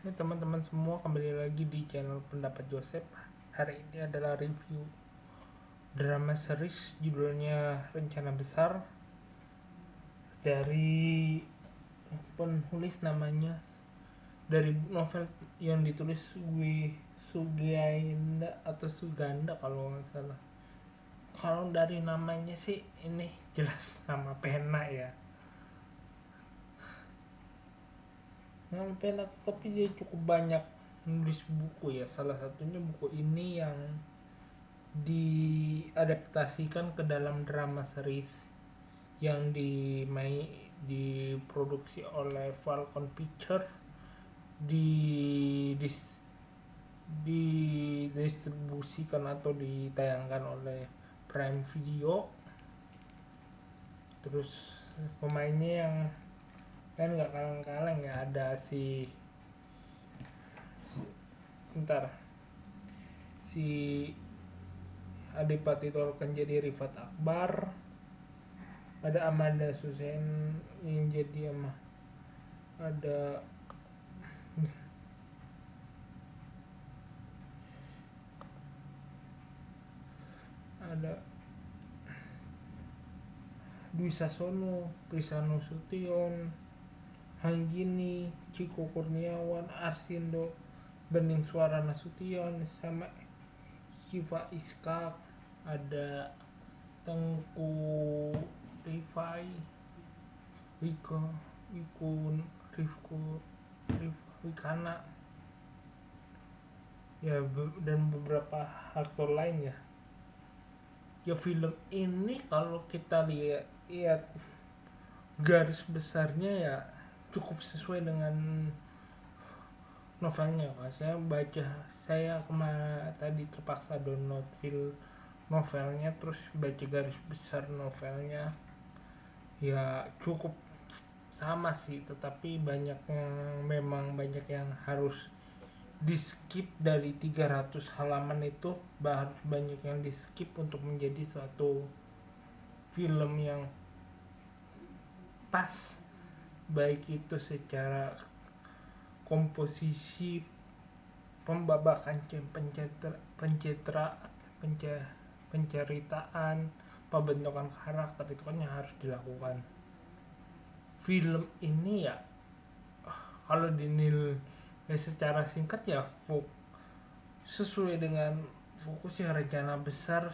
Hai teman-teman semua, kembali lagi di channel Pendapat Joseph. Hari ini adalah review drama series judulnya Rencana Besar dari penulis namanya dari novel yang ditulis Suganda atau Suganda kalau nggak salah. Kalau dari namanya sih ini jelas nama pena ya. Nama pena, tapi dia cukup banyak nulis buku ya. Salah satunya buku ini yang diadaptasikan ke dalam drama series yang diproduksi oleh Falcon Picture, di didistribusikan atau ditayangkan oleh Prime Video. Terus pemainnya yang kan nggak kaleng-kaleng ya, ada si Adipati Dolken jadi Rifat Akbar, ada Amanda Susen yang jadi ada ada Dwi Sasono, Prisano Sution, Hanggini, Ciko Kurniawan, Arsindo, Bening Suara Nasution, sama Siva Iskak, ada Tengku Rifai, Wikana ya, dan beberapa aktor lain ya. Ya film ini kalau kita lihat garis besarnya ya cukup sesuai dengan novelnya. Saya tadi terpaksa download novelnya, terus baca garis besar novelnya ya cukup sama sih, tetapi memang banyak yang harus di skip. Dari 300 halaman itu harus banyak yang di skip untuk menjadi suatu film yang pas, baik itu secara komposisi, pembabakan, penceritaan, pembentukan karakter, itu kan yang harus dilakukan. Film ini ya kalau dinilai secara singkat ya sesuai dengan fokusnya rencana besar,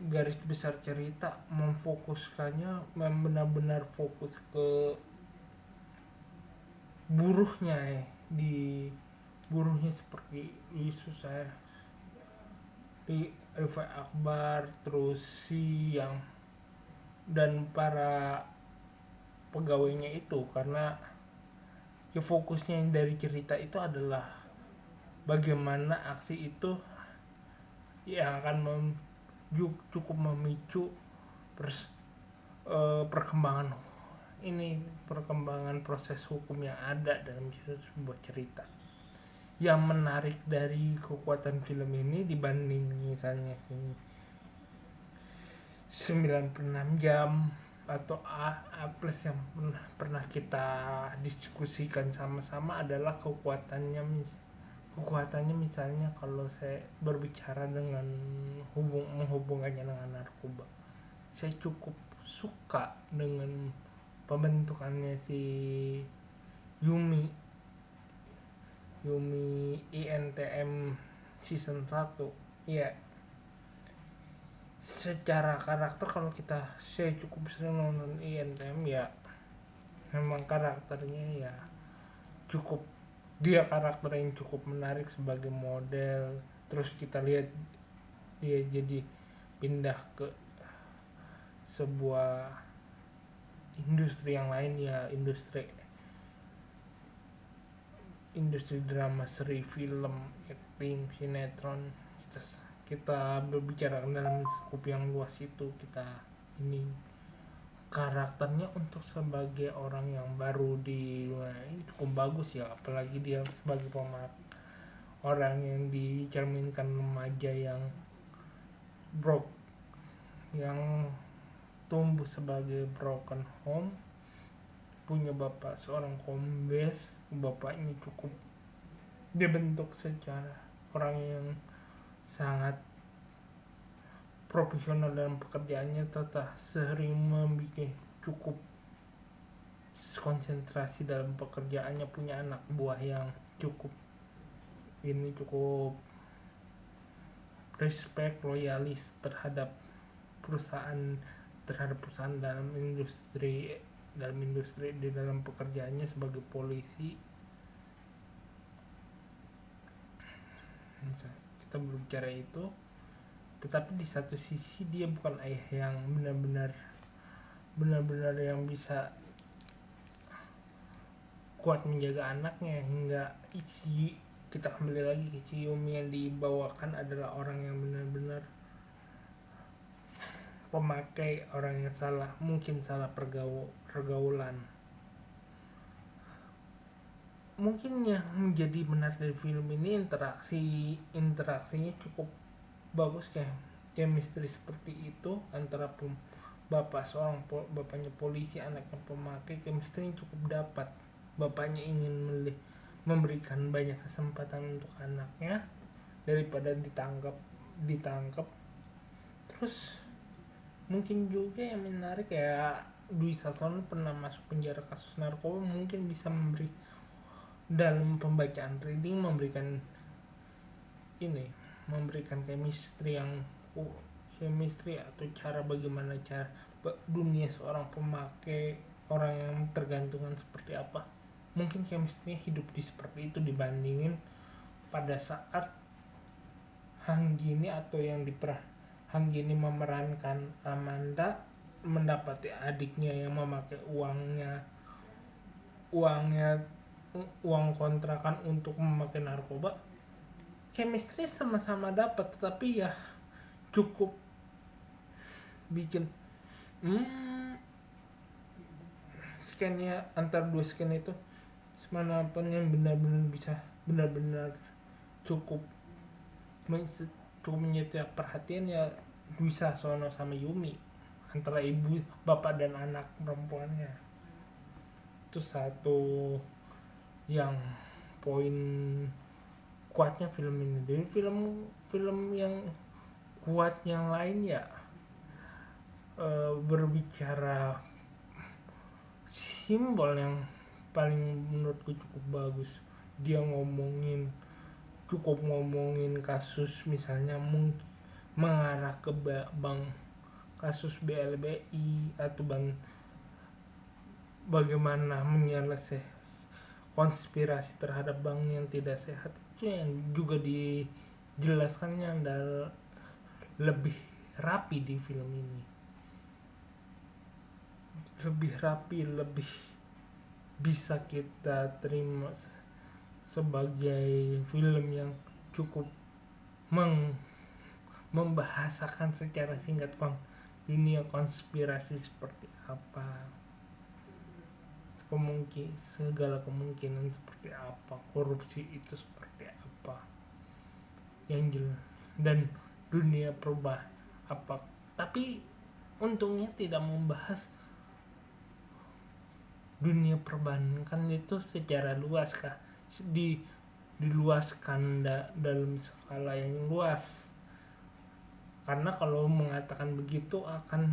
garis besar cerita, memfokuskannya benar-benar fokus ke buruhnya di buruhnya seperti Rifai Akbar, terus dan para pegawainya itu, karena ya fokusnya dari cerita itu adalah bagaimana aksi itu yang akan cukup memicu perkembangan proses hukum yang ada dalam sebuah cerita. Yang menarik dari kekuatan film ini dibanding misalnya 96 jam atau A plus yang pernah kita diskusikan sama-sama adalah kekuatannya misalnya kalau saya berbicara dengan menghubungkannya dengan narkoba. Saya cukup suka dengan pembentukannya si Yumi INTM season 1 ya. Secara karakter, kalau saya cukup sering nonton INTM ya, memang karakternya ya karakter yang cukup menarik sebagai model. Terus kita lihat dia jadi pindah ke sebuah industri yang lain ya, industri drama, seri, film, acting, sinetron. Kita berbicara dalam skup yang luas itu, ini karakternya untuk sebagai orang yang baru di luar ini cukup bagus ya, apalagi dia sebagai orang yang dicerminkan remaja yang tumbuh sebagai broken home, punya bapak seorang kombes. Bapaknya cukup dia bentuk secara orang yang sangat profesional dalam pekerjaannya, tetap sering membuat cukup konsentrasi dalam pekerjaannya, punya anak buah yang cukup respect, loyalis terhadap perusahaan dalam industri di dalam pekerjaannya sebagai polisi. Kita berbicara itu, tetapi di satu sisi dia bukan ayah yang benar-benar yang bisa kuat menjaga anaknya, hingga kita kembali lagi ke Yumi yang dibawakan adalah orang yang benar-benar pemakai, orang yang mungkin salah pergaulan. Mungkin yang menjadi menarik dari film ini interaksinya cukup bagus, kayak chemistry seperti itu antara bapaknya polisi, anaknya pemakai, chemistry cukup dapat. Bapaknya ingin memberikan banyak kesempatan untuk anaknya daripada ditangkap. Terus mungkin juga yang menarik ya, Dwi Sasono pernah masuk penjara kasus narkoba, mungkin bisa dalam pembacaan reading memberikan chemistry atau bagaimana cara dunia seorang pemakai, orang yang tergantungan seperti apa. Mungkin chemistry hidup seperti itu dibandingin pada saat Hanggini memerankan Amanda mendapati adiknya yang memakai uang kontrakan untuk memakai narkoba. Chemistry sama-sama dapat, tetapi ya cukup bikin scannya antar dua scan itu mana pun yang benar-benar cukup menyetiap perhatian ya, Dwi Sasono sama Yumi, antara ibu, bapak dan anak perempuannya. Itu satu yang poin kuatnya film ini. Dari film yang kuat yang lain ya berbicara simbol yang paling menurutku cukup bagus. Dia cukup ngomongin kasus misalnya mengarah ke bank, kasus BLBI atau bagaimana menyelesaikan konspirasi terhadap bank yang tidak sehat. Itu yang juga dijelaskannya lebih rapi di film ini, lebih rapi, lebih bisa kita terima sebagai film yang cukup membahasakan secara singkat dunia konspirasi seperti apa, segala kemungkinan seperti apa, korupsi itu seperti apa yang jelas, dan dunia perubahan apa. Tapi untungnya tidak membahas dunia perbankan itu secara luas diluaskan dalam skala yang luas, karena kalau mengatakan begitu akan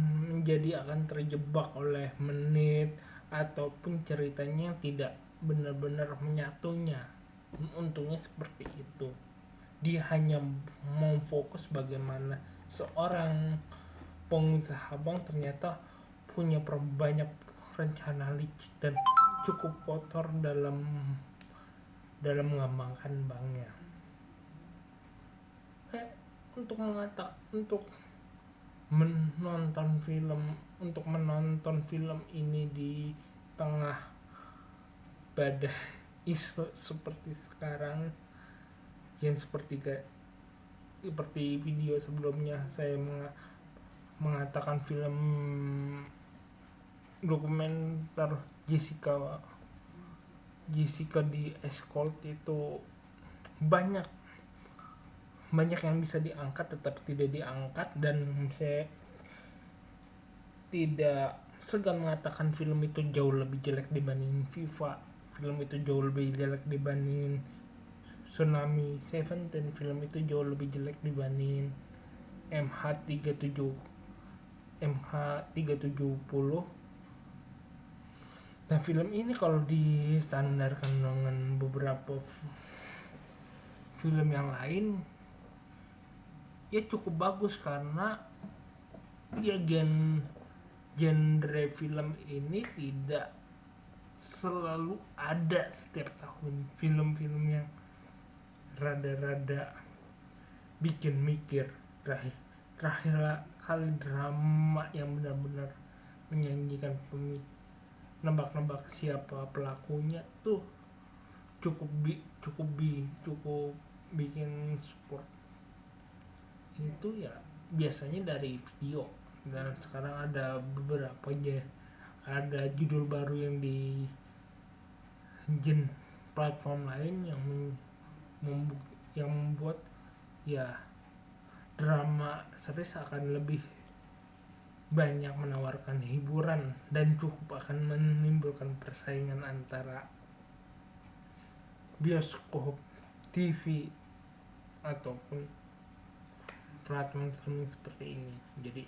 terjebak oleh menit ataupun ceritanya tidak benar-benar menyatunya. Untungnya seperti itu, dia hanya mau fokus bagaimana seorang pengusaha bank ternyata punya banyak rencana licik dan cukup kotor dalam mengembangkan banknya. Untuk menonton film ini di tengah badai isu seperti sekarang, yang seperti video sebelumnya saya mengatakan film dokumenter Jessica di Escort itu banyak yang bisa diangkat tetapi tidak diangkat, dan saya tidak segan mengatakan film itu jauh lebih jelek dibanding FIFA, film itu jauh lebih jelek dibanding Tsunami 17 film itu jauh lebih jelek dibanding MH37 MH370. Nah, film ini kalau distandarkan dengan beberapa film yang lain ya cukup bagus, karena ya genre film ini tidak selalu ada setiap tahun film-film yang rada-rada bikin mikir. Terakhir kali drama yang benar-benar menyanyikan nebak-nebak siapa pelakunya tuh cukup bikin support itu ya biasanya dari video. Dan sekarang ada beberapa aja, ada judul baru yang di platform lain yang membuat ya drama series akan lebih banyak menawarkan hiburan dan cukup akan menimbulkan persaingan antara bioskop, TV, ataupun platform streaming seperti ini. Jadi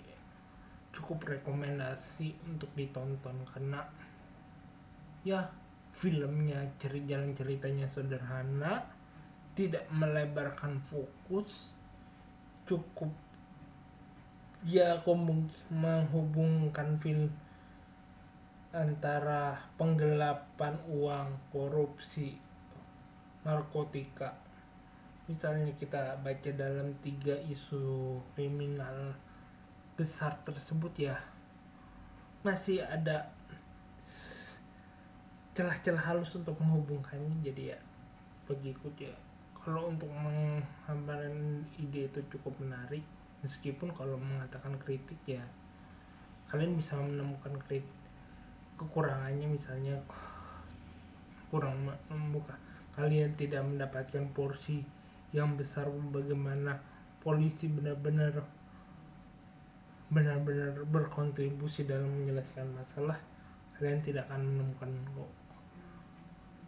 cukup rekomendasi untuk ditonton, karena ya filmnya jalan ceritanya sederhana, tidak melebarkan fokus, cukup ya menghubungkan film antara penggelapan uang, korupsi, narkotika. Misalnya kita baca dalam 3 isu kriminal besar tersebut ya masih ada celah-celah halus untuk menghubungkannya. Jadi ya begitu ya, kalau untuk menghambaran ide itu cukup menarik. Meskipun kalau mengatakan kritik ya kalian bisa menemukan kekurangannya, misalnya kurang membuka, kalian tidak mendapatkan porsi yang besar bagaimana polisi benar-benar berkontribusi dalam menyelesaikan masalah. Kalian tidak akan menemukan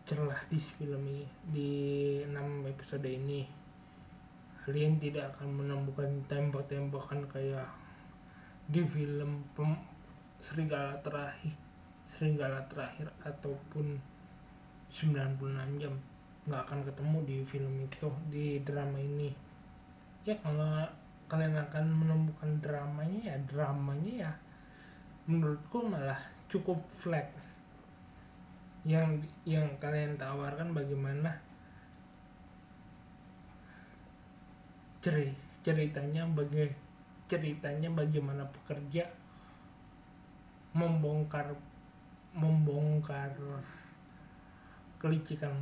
celah di film ini. Di 6 episode ini kalian tidak akan menemukan tembak-tembakan kayak di film Serigala Terakhir ataupun 96 jam. Nggak akan ketemu di film itu, di drama ini. Ya kalau kalian akan menemukan dramanya ya menurutku malah cukup flat. Yang kalian tawarkan bagaimana ceritanya bagaimana pekerja membongkar kelicikan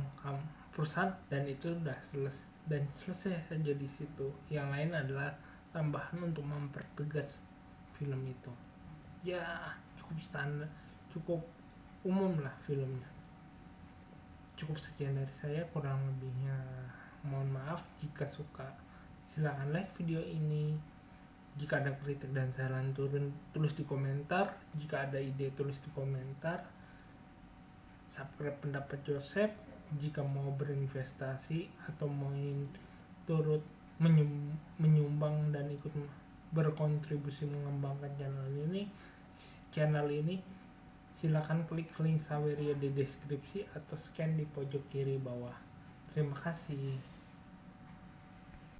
perusahaan, dan itu udah selesai saja di situ. Yang lain adalah tambahan untuk mempertegas film itu. Ya cukup standar, cukup umum lah filmnya. Cukup sekian dari saya, kurang lebihnya mohon maaf. Jika suka silahkan like video ini. Jika ada kritik dan saran tulis di komentar. Jika ada ide tulis di komentar. Subscribe pendapat Joseph. Jika mau berinvestasi atau mau turut menyumbang dan ikut berkontribusi mengembangkan channel ini, silakan klik link Saweria di deskripsi atau scan di pojok kiri bawah. Terima kasih.